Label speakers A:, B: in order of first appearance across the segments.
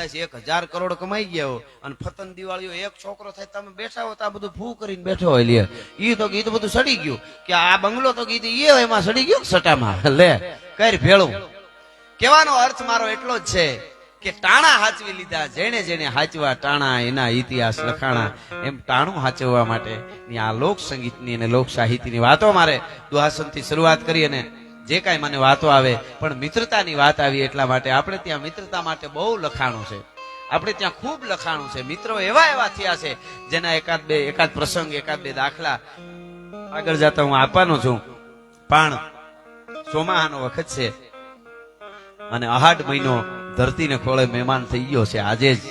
A: થાય છે 1000 કરોડ કમાઈ ગયા હો અને ફતન દિવાળીઓ એક છોકરો થાય તમે બેઠા હો તો આ બધું ફૂ કરીને બેઠો હોય લે ઈ તો બધું સડી ગયું કે આ બંગલો તો કીધું એમાં સડી ગયો સટામાં લે કઈ ભેળું કહેવાનો અર્થ મારો એટલો જ છે કે ટાણા હાચવી લીધા જેને જેને હાચવા ટાણા એના ઇતિહાસ લખાણા એમ ટાણું હાચવવા માટે આ લોક સંગીતની અને લોક સાહિત્યની વાતો મારે દુહાસનથી શરૂઆત કરી અને જે કાંઈ મને વાતો આવે પણ મિત્રતાની વાત આવી એટલા માટે આપણે ત્યાં મિત્રતા માટે બહુ લખાણું છે આપણે ત્યાં ખૂબ લખાણું છે મિત્રો એવા થયા છે જેના એકાદ પ્રસંગ એકાદ બે દાખલા આગળ જતા હું આપવાનો છું પણ ચોમાહાનો વખત છે અને અહાડ મહિનો ધરતીને ખોળે મહેમાન થઈ ગયો છે આજે જ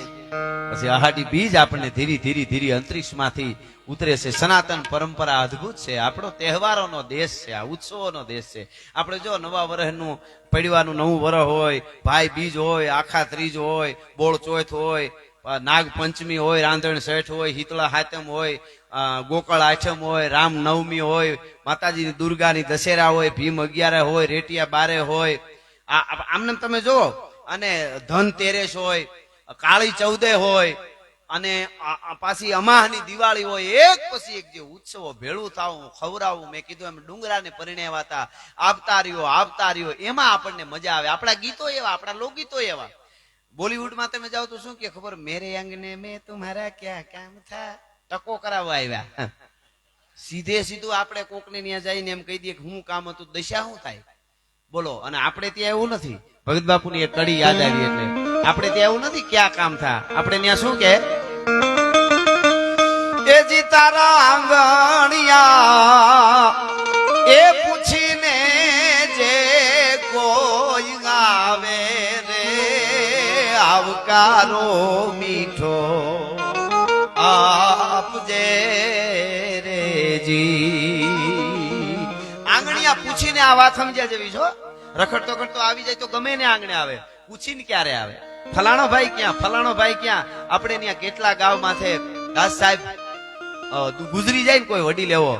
A: પછી અહાડી બીજ આપણને ધીરે અંતરિક્ષમાંથી ઉતરે છે સનાતન પરંપરા અદ્ભુત છે આપણો તહેવારોનો દેશ છે આ ઉત્સવોનો દેશ છે આપણે જો નવા વર્ષનું પડવાનું નવું વર્ષ હોય ભાઈ બીજ હોય આખા ત્રીજ હોય બોળ ચોથ હોય નાગ પંચમી હોય રાંધણ શેઠ હોય હિતળા હાતમ હોય ગોકળ આઠમ હોય રામ નવમી હોય માતાજીની દુર્ગાની દશેરા હોય ભીમ 11 હોય રેટિયા 12 હોય આમને તમે જો અને ધનતેરસ હોય કાળી ચૌદે હોય અને પાછી અમાહની દિવાળી હોય એક પછી એક જે ઉત્સવો ભેળું થાવું ખવડાવું મેં કીધું એમ ડુંગરાને પરિણેવાતા આવતા રહ્યો એમાં આપણને મજા આવે આપણા ગીતો એવા આપણા લોકગીતો એવા બોલીવુડમાં તમે જાઓ તો શું કે ખબર મેરે અંગને મેં તુમ્હારા ક્યાં કામ થા ટકો કરાવવા આવ્યા સીધું આપણે કોકને ત્યાં જઈને એમ કહી દઈએ કે હું કામ હતું દશા શું થાય બોલો અને આપણે ત્યાં એવું નથી ભગત બાપુની એક કડી યાદ આવી એટલે આપણે ત્યાં એવું નથી ક્યાં કામ થા આપણે ત્યાં શું કે એ જી તારા આંગણિયા એ પૂછીને જે કોઈ આવે રે આવકારો મીઠો આપજે રે જી આંગણિયા પૂછીને આ વાત સમજ્યા જેવી છો રખડતો કરતો આવી જાય તો ગમે ને આંગણે આવે પૂછીને ક્યારે આવે ફલાણો ભાઈ ક્યાં આપણે ત્યાં કેટલા ગામ માથે દાસ સાહેબ ગુજરી જાય ને કોઈ વડીલ એવો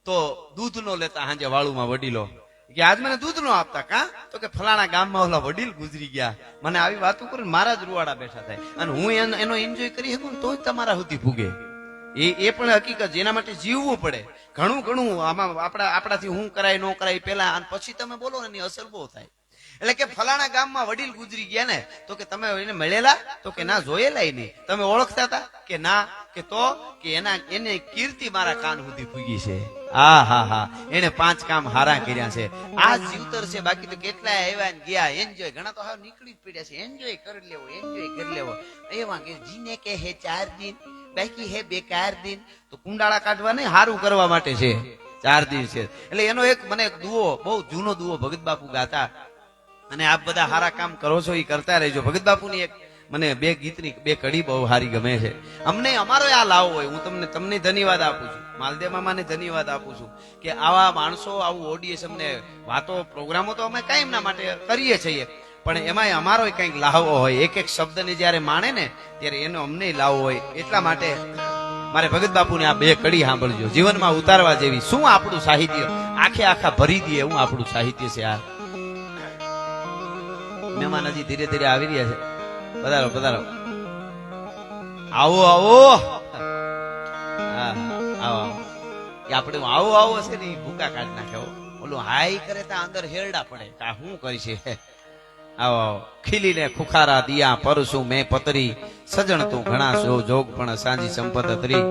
A: તો દૂધ નો લેતા હાંજે વાળુમાં વડીલો કે આજ મને દૂધ નો આપતા કા તો કે ફલાણા ગામમાં ઓલા વડીલ ગુજરી ગયા મને આવી વાતો કરીને મારા જ રૂવાડા બેઠા થાય અને હું એનો એન્જોય કરી શકું તો તમારા સુધી ભૂગે એ પણ હકીકત જેના માટે જીવવું પડે ઘણું આમાં આપણાથી હું કરાય ન કરાય પેલા અને પછી તમે બોલો ને એની અસર બહુ થાય એટલે કે ફલાણા ગામમાં વડીલ ગુજરી ગયા ને તો કે તમે એને મળેલા તો કે ના જોયેલા નહીં તમે ઓળખતા હતા કે ના કે તો કે એને કીર્તિ મારા કાન સુધી ફૂગી છે હા એને 5 કામ હારા કર્યા છે આ જીવતર છે બાકી તો કેટલા આવ્યા ને ગયા એન્જોય ઘણા તો હાવ નીકળી જ પડ્યા છે એન્જોય કરી લેવો એવા કે જીને કે હે 4 દિન બાકી હે બેકાર દિન તો કુંડાળા કાઢવા નહીં હારું કરવા માટે છે 4 દિન છે એટલે એનો એક મને એક દુઓ બહુ જૂનો દુઓ ભગત બાપુ ગાતા અને આપ બધા હારા કામ કરો છો એ કરતા રહેજો ભગત બાપુની એક મને 2 ગીતની 2 કડી બહુ હારી ગમે છે અમને અમારો આ લાવો હોય હું તમને ધન્યવાદ આપું છું માલદેવ મામાને ધન્યવાદ આપું છું કે આવા માણસો આવું ઓડિયન્સ અમને વાતો પ્રોગ્રામો તો અમે કાયમ ના માટે કરીએ છીએ પણ એમાંય અમારો કંઈક લાવો હોય એક શબ્દને જયારે માણે ને ત્યારે એનો અમને લાવો હોય એટલા માટે મારે ભગત બાપુને આ 2 કડી સાંભળજો જીવનમાં ઉતારવા જેવી શું આપણું સાહિત્ય આખા ભરી દે એવું આપણું સાહિત્ય છે આ મહેમાન હજી ધીરે આવી રહ્યા છે પધારો આવો આપણે આવો છે ને ભૂકા કાઢી નાખે ઓલું હાઈ કરે ત્યાં અંદર હેરડા પડે કા શું કરી છે આવો ખીલીને ખુખારા દિયા પરસું મેં પતરી સજણ તું ઘણા જોગ પણ સાંજી સંપત તરી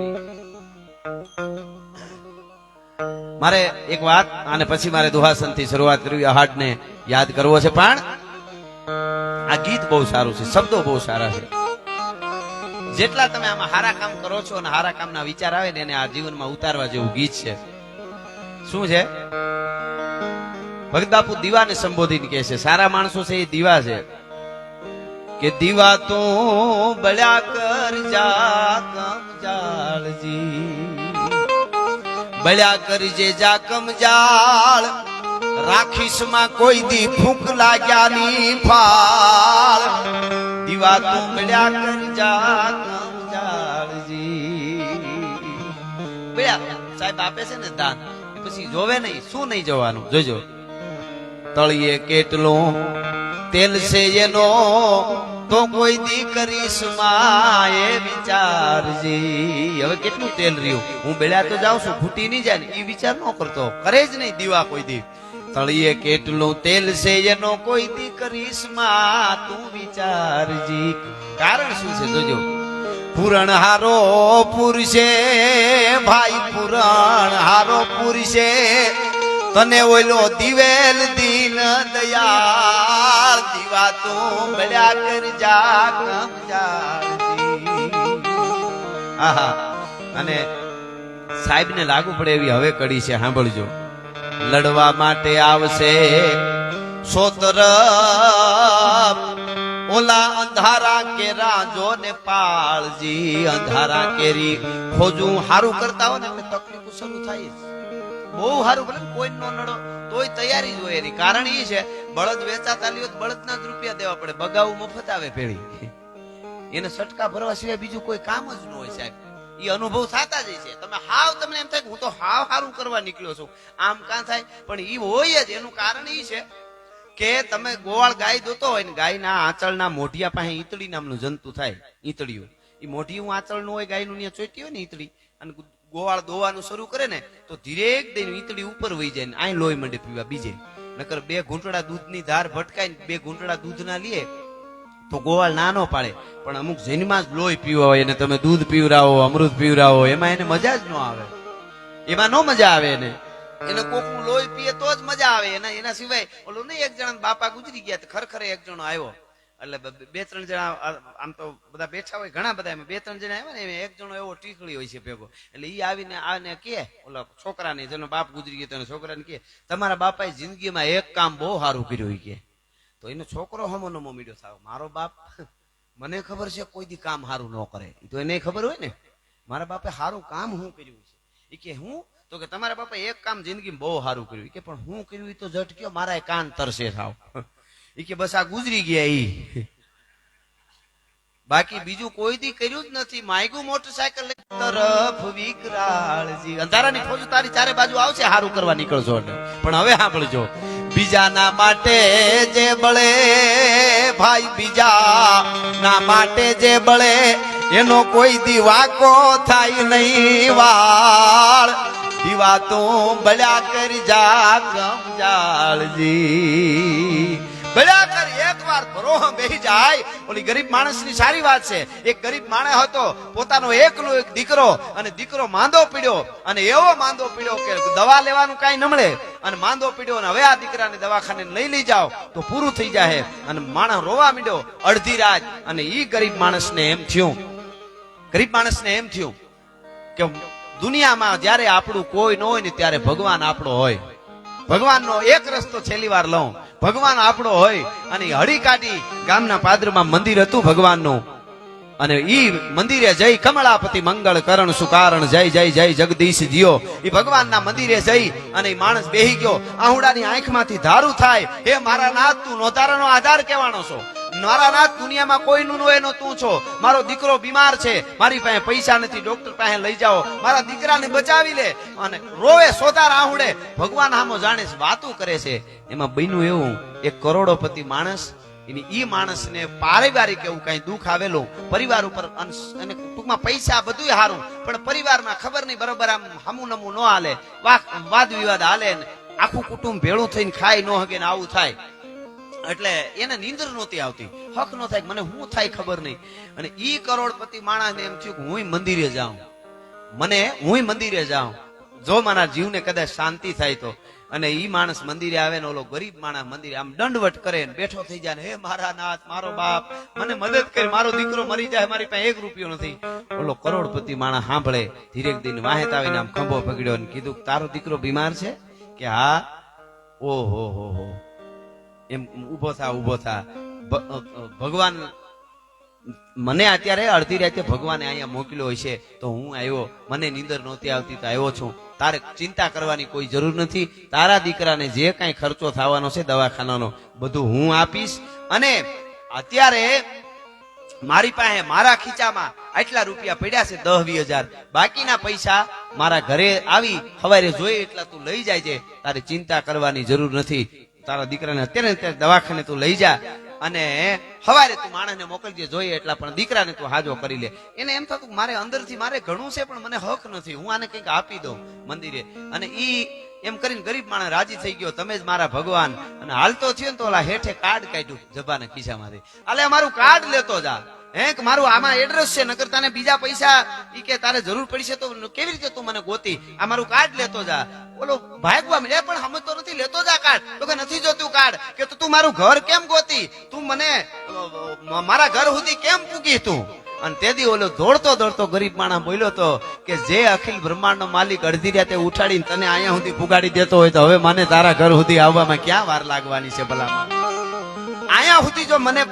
A: મારે એક વાત અને પછી મારે દુહાસન થી શરૂઆત કરવી અહાડ ને યાદ કરવો છે પણ આ ગીત બહુ સારું છે શબ્દો બહુ સારા છે જેટલા તમે આમાં હારા કામ કરો છો અને હારા કામના વિચાર આવે ને એને આ જીવનમાં ઉતારવા જેવું ગીત છે શું છે ભગત બાપુ દીવાને સંબોધીને કહે છે સારા માણસો છે એ દીવા છે કે દીવા તો બળ્યા કર જાકમ જાળજી બળ્યા કરજે જાકમ જાળ રાખીશમાં કોઈ દી ફૂંક લાગ્યાની ફાળ દીવા તું બળ્યા કર જાકમ જાળજી બળ્યા સાહેબ આપે છે ને દાન પછી જોવે નહીં શું નહીં જોવાનું જોજો તળિયે કેટલો તેલ છે એનો તો કોઈ દી કરીશ માં એ વિચારજી. હવે કેટલું તેલ રહ્યું, હું બેડા તો જાઉં છું, ફૂટી નહીં જાય ને એ વિચાર ન કરતો, કરે જ નહીં દીવા કોઈ દી. તળિયે કેટલું તેલ છે એનો કોઈ દી કરીશ માં તું વિચારજી. કારણ શું છે જોજો, પુરાણ હારો પુરુષે ભાઈ, પુરાણ હારો પુરુષે તને ઓલો દિવેલ દીન દયાળ, દીવા તું બળ્યા કર જા કમજાળજી. આહા, અને સાહેબ ને લાગુ પડે એવી હવે કડી છે, સાંભળજો. લડવા માટે આવશે સોતર ઓલા અંધારા કેરા જો ને પાળજી. અંધારા કેરી ખોજું હારું કરતા હોય ને એટલે તકલીફ શરૂ થાય જ. બહુ સારું ભલે કોઈ નો નડો તોય તૈયારી જ હોય એની. કારણ એ છે બળદ વેચાતા લ્યો બળદના જ રૂપિયા દેવા પડે, બગાવું મફત આવે ભેળી. એને સટકા ભરવા સિવાય બીજું કોઈ કામ જ ન હોય સાહેબ. એ અનુભવ થતા જ છે. તમે હાવ તમને એમ થાય હું તો હાવ સારું કરવા નીકળ્યો છું, આમ કાં થાય, પણ એ હોય જ. એનું કારણ એ છે કે તમે ગોવાળ ગાય દોતો હોય ને, ગાયના આંચળના મોઢિયા પાસે ઈતળી નામનું જંતુ થાય, ઈતળિયું. એ મોઢિયું આંચળનું હોય ગાયનું ત્યાં ચોટી હોય ને ઈતળી, અને ગોવાળ દોવાનું શરૂ કરે ને તો ધીરેક દઈને ઈતળી ઉપર વહી જાય ને આ લોહી મંડે પીવા બીજે. નકર 2 ઘૂંટડા દૂધની ધાર ભટકાઈને 2 ઘૂંટડા દૂધ ના લે તો ગોવાળ ના નો પાડે. પણ અમુક જન્મમાં જ લોહી પીવા હોય અને તમે દૂધ પીવરાવો, અમૃત પીવરાવો, એમાં એને મજા જ ન આવે. એમાં નો મજા આવે એને. એને કોકનું લોહી પીએ તો જ મજા આવે. એના સિવાય ઓલું નહીં, એક જણા બાપા ગુજરી ગયા, ખરેખર એક જણો આવ્યો, એટલે 2-3 જણા આમ તો બધા બેઠા હોય ઘણા બધા, એમાં 2-3 જણા આવ્યા ને, એક જણો એવો ટીકડી હોય છે ભેગો. એટલે ઈ આવીને આને કે ઓલા છોકરાને, જેનો બાપ ગુજરી ગયો તો છોકરાને કે તમારા બાપાએ જિંદગીમાં એક કામ બહુ સારું કર્યું કે. તો એનો છોકરો હમોનમો મીડ્યો થાવ, મારો બાપ મને ખબર છે કોઈ દી કામ સારું ન કરે. તો એને ખબર હોય ને મારા બાપે સારું કામ હું કર્યું છે. એ કે હું, તો કે તમારા બાપા એક કામ જિંદગીમાં બહુ સારું કર્યું કે, પણ હું કર્યું એ તો જટ કયો, મારા કાન તરસે થાવ. એ કે બસ આ ગુજરી ગયા ઈ, બાકી બીજું કોઈ દી કર્યું જ નથી. માયગું મોટરસાયકલ તરફ વિકરાળજી. અંધારાની ફોજ તારી ચારે બાજુ આવશે હારું કરવા નીકળજો. પણ હવે સાંભળજો, બીજાના માટે જે બળે ભાઈ, બીજાના માટે જે બળે એનો કોઈ દી વાકો થાય નહીં વાળ. દીવા તું બળ્યા કરી જા કમજાળજી. બળ્યા કર એકવાર ભરોહ બેહી જાય. ઓલી ગરીબ માણસની સારી વાત છે. એક ગરીબ માણસ હતો, પોતાનો એકનો એક દીકરો, અને દીકરો માંદો પડ્યો, અને એવો માંદો પડ્યો કે દવા લેવાનું કાંઈ ન મળે, અને માંદો પડ્યો, અને હવે આ દીકરાને દવાખાને લઈ જાઓ તો પૂરું થઈ જાય. અને માણસ રોવા માંડ્યો અડધી રાત. અને ઈ ગરીબ માણસને એમ થયું કે દુનિયામાં જયારે આપણું કોઈ ન હોય ને ત્યારે ભગવાન આપણો હોય. ભગવાનનો એક રસ્તો છેલ્લી વાર લઉં, ભગવાન આપણો હોય. અને હળી કાઢી ગામના પાદરમાં મંદિર હતું ભગવાનનું, અને ઈ મંદિરે જઈ કમળાપતિ મંગળ કરણ સુકારણ જય જય જય જગદીશ જીઓ. ઈ ભગવાનના મંદિરે જઈ અને ઈ માણસ બેહી ગયો. આહુડાની આંખમાંથી ધારું થાય, હે મારા નાથ તું નોતારાનો આધાર કહેવાનો છો, મારા નાથ દુનિયામાં કોઈનું નો એનો તું છો. મારો દીકરો બીમાર છે, મારી પાસે પૈસા નથી, ડોક્ટર પાસે લઈ જાઓ, મારા દીકરાને બચાવી લે. અને રોવે સોતાર આહુડે. ભગવાન આમો જાણે વાતું કરે છે. એમાં બન્યું એવું, એક કરોડોપતિ માણસ, એની ઈ માણસને પારિવારિક એવું કઈ દુઃખ આવેલું, પરિવાર ઉપર, અને ટૂંકમાં પૈસા બધું સારું, પણ પરિવારમાં ખબર નહીં બરોબર આમ હમું નમું ન હાલે, વાદ વિવાદ હાલે, આખું કુટુંબ ભેળું થઈને ખાઈ ન હકે ને આવું થાય. એટલે એને નીંદર નહોતી આવતી, હક નો થાય, મને શું થાય ખબર નહીં. અને ઈ કરોડપતિ માણસ ને એમ થયું કે હું મંદિરે જાઉં, જો મારા જીવને કદાચ શાંતિ થાય તો. અને ઈ માણસ મંદિરે આવે ને ઓલો ગરીબ માણસ મંદિરે આમ દંડવટ કરે ને બેઠો થઈ જાય ને, હે મારા નાથ, મારો બાપ, મને મદદ કરે, મારો દીકરો મરી જાય, મારી પાસે 1 રૂપિયો નથી. ઓલો કરોડપતિ માણસ સાંભળે, ધીરેક દિન વાહેત આવીને આમ ખંભો પકડ્યો ને કીધું, તારો દીકરો બીમાર છે કે? હા. ઓહો હો હો, એમ ઉભો થા. ભગવાન મને અત્યારે અડધી રાતે ભગવાને અહીંયા મોકલ્યો હોય છે તો હું આવ્યો, મને નીંદર નહોતી આવતી તો આવ્યો છું. તારે ચિંતા કરવાની કોઈ જરૂર નથી. તારા દીકરાને જે કાંઈ ખર્ચો થવાનો છે દવાખાનાનો બધું હું આપીશ. અને અત્યારે મારી પાસે મારા ખીચામાં આટલા રૂપિયા પડ્યા છે 10-20 હજાર, બાકીના પૈસા મારા ઘરે આવી સવારે જોઈએ એટલા તું લઈ જાય છે. તારે ચિંતા કરવાની જરૂર નથી. તારા દીકરાને અત્યારે દવાખાને તું લઈ જા. અને હવારે તું માણસને મોકલજે, જોઈએ એટલા, પણ દીકરાને તું હાજો કરી લે. એને એમ થતું મારે અંદરથી મારે ઘણું છે પણ મને હક નથી, હું આને કંઈક આપી દઉં મંદિરે. અને ઈ એમ કરીને ગરીબ માણસ રાજી થઈ ગયો, તમે જ મારા ભગવાન. અને હાલતો થયો ને તો ઓલા હેઠે કાર્ડ કાઢ્યું જબાના ખિસ્સામાંથી, અલે મારું કાર્ડ લેતો જા, હે કે મારું આમાં એડ્રેસ છે, નકર તને બીજા પૈસા ઈ કે તારે જરૂર પડશે તો કેવી રીતે તું મને ગોતી, આ મારું કાર્ડ લેતો જા. બોલો ભાગવા મળ્યા, પણ સમજતો નથી, લેતો જા કાર્ડ. તો કે નથી જોતું કાર્ડ. કે તું મારું ઘર કેમ ગોતી, તું મને મારા ઘર સુધી કેમ પૂગી તું. અને તેથી ઓલો દોડતો દોડતો ગરીબ માણસ બોલ્યો તો કે જે અખિલ બ્રહ્માંડ નો માલિક અડધી રાતે ઉઠાડીને તને અહીંયા સુધી પુગાડી દેતો હોય તો હવે મને તારા ઘર સુધી આવવામાં ક્યાં વાર લાગવાની છે ભલામાં. અહીંયા સુધી જો મને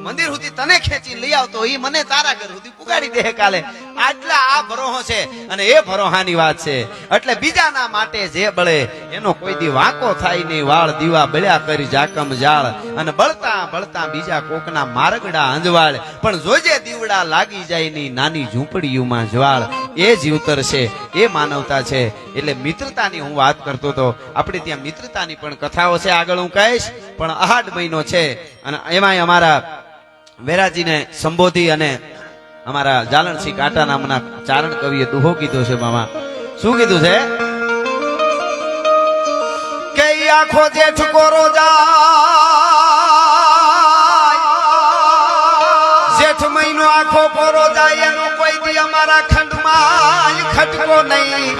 A: મંદિર સુધી તને ખેંચી લઈ આવતો એ મને તારા ઘર સુધી પુગાડી દે કાલે. આટલા આ ભરોહો છે અને એ ભરોહાની વાત છે. એટલે બીજાના માટે જે બળે એનો કોઈ દી વાંકો થાય નહીં. વાળ દીવા બળ્યા કરી જાકમ જાળ, અને બળતા બળતા બીજા કોકના મારગડા અંજવાળ. પણ જોજે દીવડા લાગી જાય ની નાની ઝૂંપડીઓમાં જ્વાળ. એ જીવતર છે, એ માનવતા છે. એટલે મિત્રતાની હું વાત કરતો હતો. આપણે ત્યાં મિત્રતાની પણ કથાઓ છે, આગળ હું કહીશ. પણ આહાડ મહિનો છે અને એમાંય અમારા વેરાજીને સંબોધી અને અમારા જાલણસિંહ કાંટા નામના ચારણ કવિએ દુહો કીધો છે. મામા શું કીધું છે કે આખો જેઠ કોરો જાય, જેઠ મહિનો આખો કોરો જાય, એનો કોઈ દી અમારા ખંડમાં ખટકો નહીં.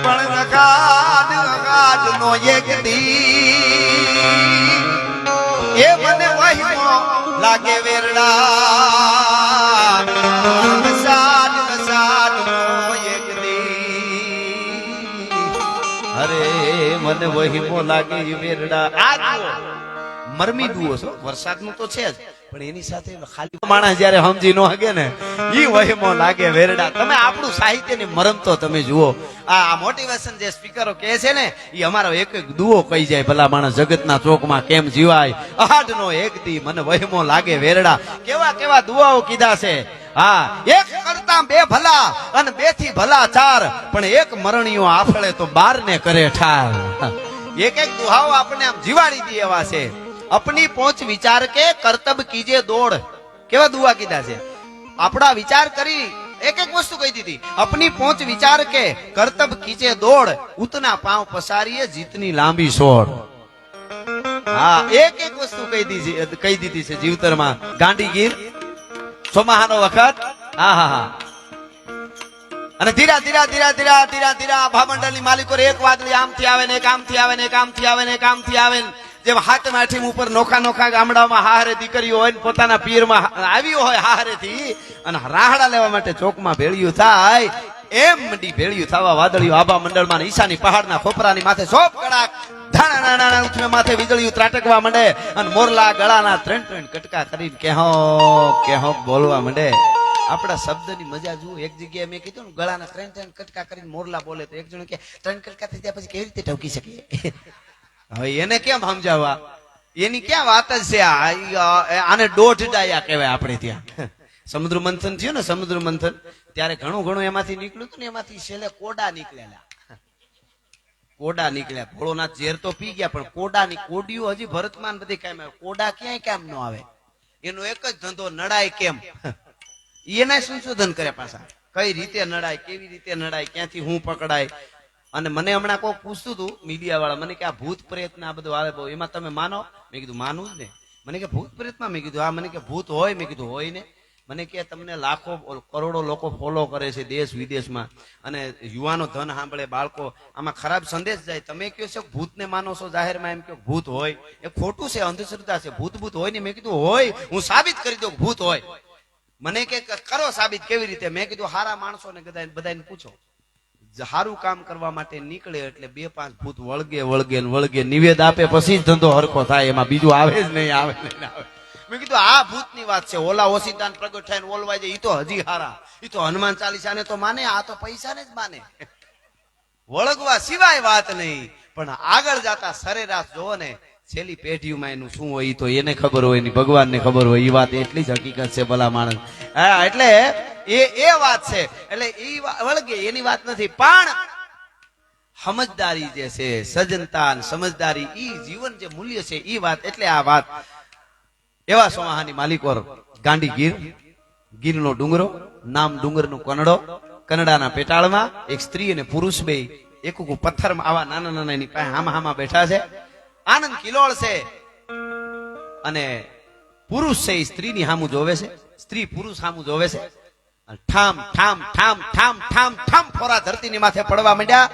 A: પણ અગાડ નો એક દી એ મને વહીમો લાગે વેરડા, વસાદ વસાદ નો એક દી. અરે મને વહીમો લાગે વેરડા. આ દુઓ મરમી દુઓ છો, વરસાદ નું તો છે જ, પણ એની સાથે ખાલી માણસ જયારે સમજી ન હગે ને ઈ વહીમો લાગે વેરડા. તમે આપણું સાહિત્ય ની મરમ તો તમે જુઓ. આ મોટિવેશન જે સ્પીકરો કહે છે ને એ અમારો એક એક દુઓ કહી જાય, ભલા માણસ જગતના ચોકમાં કેમ જીવાય. આઠ નો એક દી મને વહીમો લાગે વેરડા. કેવા કેવા દુઆઓ કીધા છે. હા, એક કરતા બે ભલા અને બે થી ભલા ચાર, પણ એક મરણીઓ આફળે તો 12 ને કરે ઠાર. એક એક દુહાઓ આપણે આમ જીવાડી દે એવા છે. अपनी पहुंच विचार के कर्तव्य कीजिए दौड़. केवा दुआ कीधा छे. आपड़ा विचार करी एक एक वस्तु कही थी. अपनी पहुंच विचार के कर्तव्य कीजिए दौड़, उतना पांव पसारिए जितनी लांबी सोड़. हाँ, एक एक वस्तु कही दी थी जीवतर में. गांडीगीर सोमाहानो वखत. हाँ हाँ हाँ. અને ધીરા ધીરા ધીરા ધીરા ધીરા ધીરા ભામંડળની માલિકો એક વાદળી આમથી આવે ને એક આમથી આવે ને એક આમથી આવે ને એક આમથી આવે ને જેમ હાથમ આઠમ ઉપર નોખા નોખા ગામડામાં હારે દીકરીઓ હોય ને પોતાના પીરમાં આવ્યો હોય હારે થી અને રાહડા લેવા માટે ચોકમાં ભેળિયું થાય એમ મંડી ભેળિયું થવા વાદળિયું આભા મંડળમાં ઈશાની પહાડના ખોપરાની માથે સોપ કડાક ધાણા નાના ઉઠમે માથે વીજળિયું ત્રાટકવા માંડે અને મોરલા ગળાના ત્રણ ત્રણ કટકા કરીને કેહો બોલવા માંડે. આપડા શબ્દની મજા જુઓ. એક જગ્યાએ મેં કીધું ને ગળાના ત્રણ ત્રણ કટકા કરીને મોરલા બોલે તો એક જણ કે 3 કટકા થઈ જાય પછી કેવી રીતે ઠોકી શકીએ. હવે એને કેમ સમજાવવા, એની ક્યાં વાત જ છે. આને દોઢ ડાયા કહેવાય આપણે ત્યાં. સમુદ્ર મંથન થયું ને, સમુદ્ર મંથન ત્યારે ઘણું ઘણું એમાંથી નીકળ્યું હતું ને, એમાંથી છેલ્લે કોડા નીકળેલા. કોડા નીકળ્યા. ભોળોનાથ ઝેર તો પી ગયા પણ કોડાની કોડિયું હજી ભરતમાન બધી કામ આવે. કોડા ક્યાંય કામ ન આવે. એનો એક જ ધંધો નડાય કેમ. એના સંશોધન કરે પાછા, કઈ રીતે નડાય, કેવી રીતે નડાય, ક્યાંથી હું પકડાય. અને મને હમણાં કોઈ પૂછતું હતું મીડિયા વાળા, મને કે આ ભૂત પ્રેત ને આ બધું આવે બહુ, એમાં તમે માનો? મેં કીધું માનવું જ ને. મને કે ભૂત પ્રેતમાં? મેં કીધું હા. મને કે ભૂત હોય? મેં કીધું હોય ને. મને કે તમને લાખો કરોડો લોકો ફોલો કરે છે દેશ વિદેશમાં અને યુવાનો ધન સાંભળે, બાળકો આમાં ખરાબ સંદેશ જાય. તમે કહો છો ભૂતને માનો છો જાહેરમાં, એમ કહો ભૂત હોય, એ ખોટું છે, અંધશ્રદ્ધા છે. ભૂત ભૂત હોય ને. મેં કીધું હોય, હું સાબિત કરી દઉં ભૂત હોય. મને કે કરો સાબિત. કેવી રીતે? મેં કીધું હારા માણસો ને બધાને પૂછો, સારું કામ કરવા માટે નીકળે એટલે 2-5 ભૂત વળગે વળગે વળગે નિવેદ આપે પછી જ ધંધો હરખો થાય. એમાં બીજું આવે જ નહીં, આવે નહીં આવે. મેં કીધું આ ભૂતની વાત છે. ઓલા ઓસીદાન પ્રગટ થાય ને ઓલવાય જાય, ઈ તો હજી હારા. ઈ તો હનુમાન ચાલીસા ને તો માને, આ તો પૈસાને જ માને. વળગવા સિવાય વાત નહીં. પણ આગળ જતા સરેરાશ જોવો ને, છેલ્લી પેઢીઓમાં એનું શું હોય તો એને ખબર હોય ને ભગવાનને ખબર હોય. એ વાત એટલી જ હકીકત છે ભલા માણસ. હા, એટલે એ વાત છે. એટલે એ વળગે એની વાત નથી. પણ સમજદારી જે છે, સજનતા અને સમજદારી, ઈ જીવન જે મૂલ્ય છે, ઈ વાત. એટલે આ વાત એવા સોમાહાની માલિકો ગાંડી ગીર, ગીરનો ડુંગરો, નામ ડુંગરનો કનડો, કનડાના પેટાળમાં એક સ્ત્રી અને પુરુષ બે એક પથ્થરમાં આવા નાના નાના એની પાસે હામા બેઠા છે. આનંદ કિલોળ છે અને પુરુષ છે એ સ્ત્રીની સામું જોવે છે, સ્ત્રી પુરુષ સામું જોવે છે. ઠામ ઠામ ઠામ ઠામ ઠામ ઠામ ફોરા ધરતીની માથે પડવા માંડ્યા.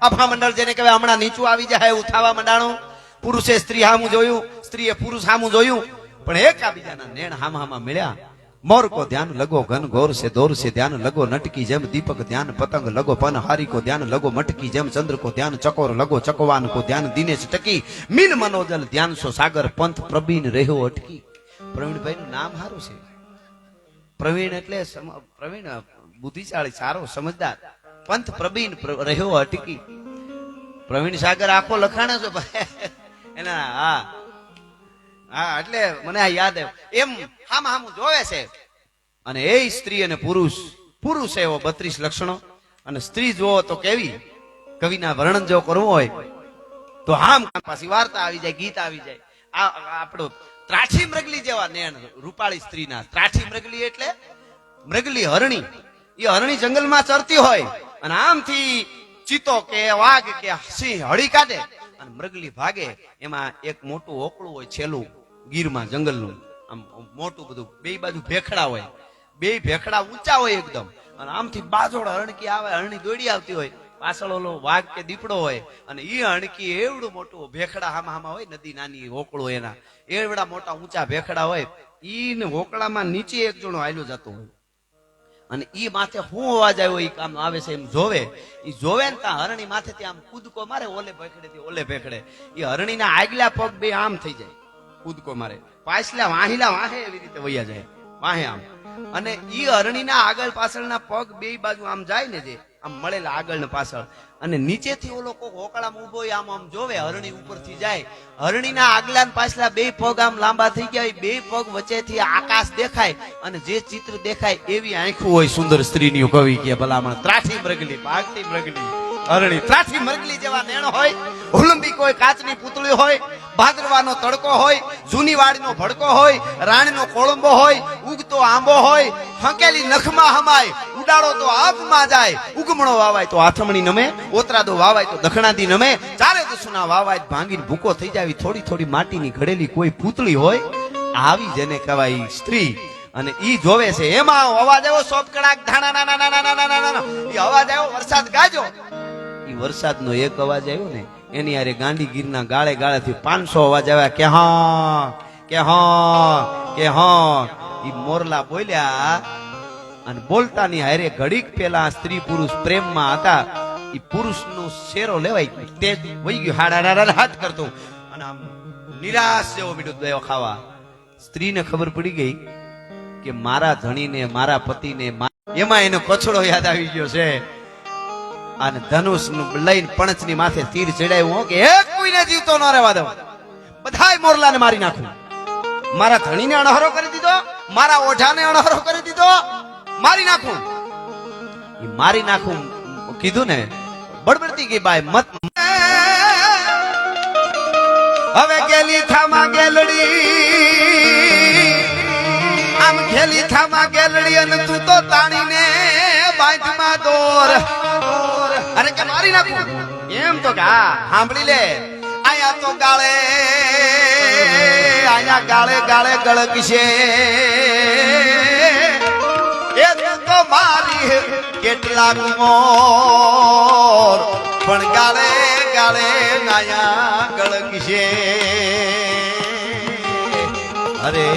A: અભા મંડળ જેને કહેવાય હમણાં નીચું આવી જાય એવું થવા માંડાણું. પુરુષે સ્ત્રી સામું જોયું, સ્ત્રીએ પુરુષ સામું જોયું, પણ એકાબીજાના નેણ હામા મળ્યા. મોર કો ધ્યાન લગો ઘન ઘોર સે દોર સે ધ્યાન લગો નટકી જેમ દીપક ધ્યાન પતંગ લગો પન હારી કો ધ્યાન લગો મટકી જેમ ચંદ્ર કો ધ્યાન ચકોર લગો ચકવાન કો ધ્યાન દિનેશ ટકી મીન મનોજલ ધ્યાન સો સાગર પંથ પ્રવીણ રહ્યો અટકી. પ્રવીણભાઈ નું નામ સારું છે. પ્રવીણ એટલે પ્રવીણ બુદ્ધિશાળી, સારો, સમજદાર. પંથ પ્રવીણ રહ્યો અટકી. પ્રવીણ સાગર આખો લખાણે છે એના. હા હા, એટલે મને આ યાદ આવ્યું. એમ હામું જોવે છે. અને એ સ્ત્રી અને પુરુષ એવો 32 લક્ષણો, અને સ્ત્રી જોવો તો કેવી. કવિના વર્ણન જો કરવું હોય તો આમ પાછી વાર્તા આવી જાય, ગીત આવી જાય. આ આપણો ત્રાઠી મૃગલી જેવા નેણ રૂપાળી સ્ત્રીના. ત્રાઠી મૃગલી એટલે મૃગલી હરણી. એ હરણી જંગલમાં ચરતી હોય અને આમથી ચિત્તો કે વાઘ કે સિંહ હળી કાઢે અને મૃગલી ભાગે. એમાં એક મોટું ઓકળું હોય, છેલ્લું ગીરમાં જંગલનું, આમ મોટું બધું, બે બાજુ ભેખડા હોય, બે ભેખડા ઊંચા હોય એકદમ, અને આમથી બાજોડ હરણકી આવે, હરણી દોડી આવતી હોય, પાછળ ઓલો વાઘ કે દીપડો હોય, અને એ હરણકી એવડું મોટું ભેખડા હામાં હોય, નદી નાની ઓકળો એના એવડા મોટા ઊંચા ભેખડા હોય. ઈ ઓકળામાં નીચે એક જણો હાલ્યો જતો હોય અને ઈ માથે શું અવાજ આવ્યો ઈ કામ આવે છે એમ જોવે. ઈ જોવે ને ત્યાં હરણી માથેથી આમ કૂદકો મારે, ઓલે ભેખડેથી ઓલે ભેખડે. ઈ હરણીના આગલા પગ બે આમ થઈ જાય, કૂદકો મારે, પાછલા વાહિલા વાહે એવી રીતે વૈયા જાય, વાહે આમ. અને ઈ હરણીના આગળ પાછળના પગ બે બાજુ આમ જાય ને, જે આમ મળેલા આગળ ને પાછળ, અને નીચેથી ઓલો કોક હોકળામાં ઉભો હોય, આમ જોવે, હરણી ઉપરથી જાય. હરણીના આગલા ને પાછલા બે પગ આમ લાંબા થઈ ગયા, બે પગ વચ્ચેથી આકાશ દેખાય અને જે ચિત્ર દેખાય એવી આંખો હોય સુંદર સ્ત્રીની. કવિ કે ભલામણ ત્રાઠી મૃગલી, ભાગતી મૃગલી હરણી. ત્રાઠી મૃગલી જેવા નેણ હોય, હુલંબી કોઈ કાચની પૂતળી હોય, ભાદરવાનો તડકો હોય, જૂની વાડીનો ભડકો હોય, રાણીનો કોળંબો હોય, ઉગતો આંબો હોય, હંકેલી નખમાં હમાય, ઉડાડો તો આબમાં જાય, ઉગમણો વાવાય તો આથમણી નમે, ઓતરાદો વાવાય તો દખણાદી નમે, ચારે દસુના વાવાય ભાંગીને ભૂકો થઈ જાય. થોડી થોડી માટીની ઘડેલી કોઈ પૂતળી હોય, આવી જેને કહેવાય સ્ત્રી. અને ઈ જોવે છે. એમાં અવાજ આવ્યો સોપકડાક ધાણા નાના નાના નાના નાના, ઈ અવાજ આવ્યો વરસાદ ગાજો. ઈ વરસાદનો એક અવાજ આવ્યો ને, એની હારે ગાંડી ગીરના ગાળે ગાળેથી 500 અવાજ આવ્યા કે હા કે હા કે હા. ઈ મોરલા બોલ્યા અને બોલતાની હારે ઘડીક પેલા સ્ત્રી પુરુષ પ્રેમમાં હતા. ઈ પુરુષનો શેરો લેવાય તે વહી ગયો, હાડા હાથ કરતો અને આમ નિરાશ જેવો મીઠું દેવો ખાવા. સ્ત્રીને ખબર પડી ગઈ કે મારા ધણીને, મારા પતિને, એમાં એનો કચડો યાદ આવી ગયો છે. અને ધનુષ લઈને પણચની માથે તીર ચડાવ્યું કે એક કોઈને જીવતો ન રહેવા દઉં, બધાય મોરલાને મારી નાખું. મારા ધણીને અણહરો કરી દીધો, મારા ઓઢાને અણહરો કરી દીધો, મારી નાખું. એ મારી નાખું કીધું ને, બડબડતી ગઈ બાય મત. હવે ગેલી થામા ગેલડી, આમ ગેલી થામા ગેલડી, અને તું તો તાણીને બાંધમાં દોર. અરે કે મારી નાખું એમ તો કે હા સાંભળી લે. આયા તો ગાળે, આયા ગાળે ગાળે ગળક છે, એ તું તો મારી કેટલાક મોર, પણ ગાળે ગાળે આયા ગળક છે. અરે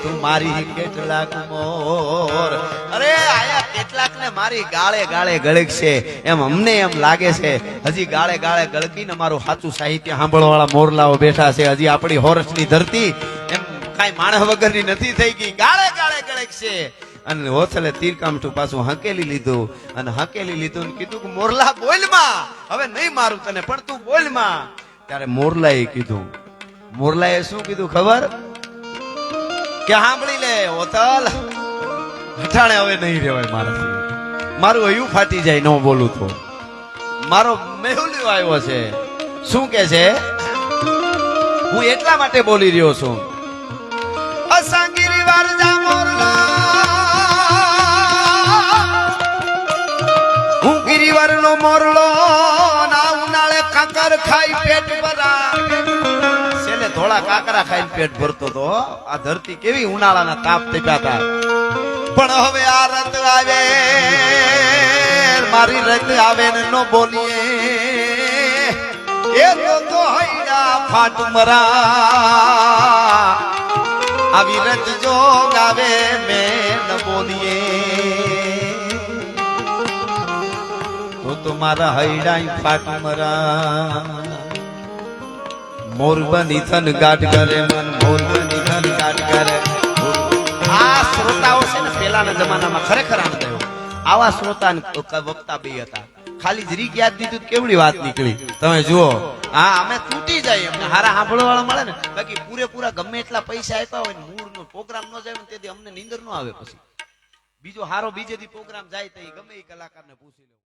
A: તું મારી કેટલાક મોર, અરે આયા કેટલાક ને મારી ગાળે ગાળે ગળક છે. એમ અમને એમ લાગે છે હજી ગાળે ગાળે ગળકીને મારું સાચું સાહિત્ય સાંભળવા વાળા મોરલાઓ બેઠા છે. હજી આપણી હોરસની ધરતી એમ કઈ માણસ વગરની નથી થઈ ગઈ, ગાળે ગાળે ગળક છે. અને હોથલે તીરકામઠું પાછું હકેલી લીધું, અને હકેલી લીધું ને કીધું કે મોરલા બોલમાં, હવે નહીં મારું તને પણ તું બોલમાં. ત્યારે મોરલાએ કીધું, મોરલાએ શું કીધું ખબર કે સાંભળી લે હોતલ, હઠાણે હવે નહીં રહેવાય મારાથી, મારું હયું ફાટી જાય ન બોલું તો. મારો મેહુલિયો આવ્યો છે. શું કે છે? હું એટલા માટે બોલી રહ્યો છું. અસાંગીરી વારજા મોરલા, હું ગિરિવરનો મોરલો, ના ઉનાળે કાકર ખાઈ પેટ ભરા. છેલ્લે થોડા કાકરા ખાઈને પેટ ભરતો તો. આ ધરતી કેવી ઉનાળાના તાપ તપ્યા હતા. પણ હવે આ રત આવે, મારી રત આવે ને નો બોલીએ, એ તો હૈડા ફાટ મરા. આવી રત જો ગાવે મેં ન બોલીએ, તો મારા હૈડા ફાટ મરા. મોર બની થન ગાટ કરે મન, મોર બની થન ગાટ કરે. આ શ્રોતાઓ છે ને પેલાના જમાનામાં ખરેખર આનંદ આવ્યો. આવા શ્રોતા વક્તા બે હતા. ખાલી જરીક યાદ દીધું કેવડી વાત નીકળી તમે જુઓ. હા, અમે તૂટી જાય અમને હારા સાંભળવા વાળા મળે ને. બાકી પૂરેપૂરા ગમે એટલા પૈસા આપ્યા હોય ને મૂળ નો પ્રોગ્રામ ન જાય ને તેથી અમને નીંદર ન આવે. પછી બીજો હારો બીજે દી પ્રોગ્રામ જાય તો ગમે એ કલાકારને પૂછી લે.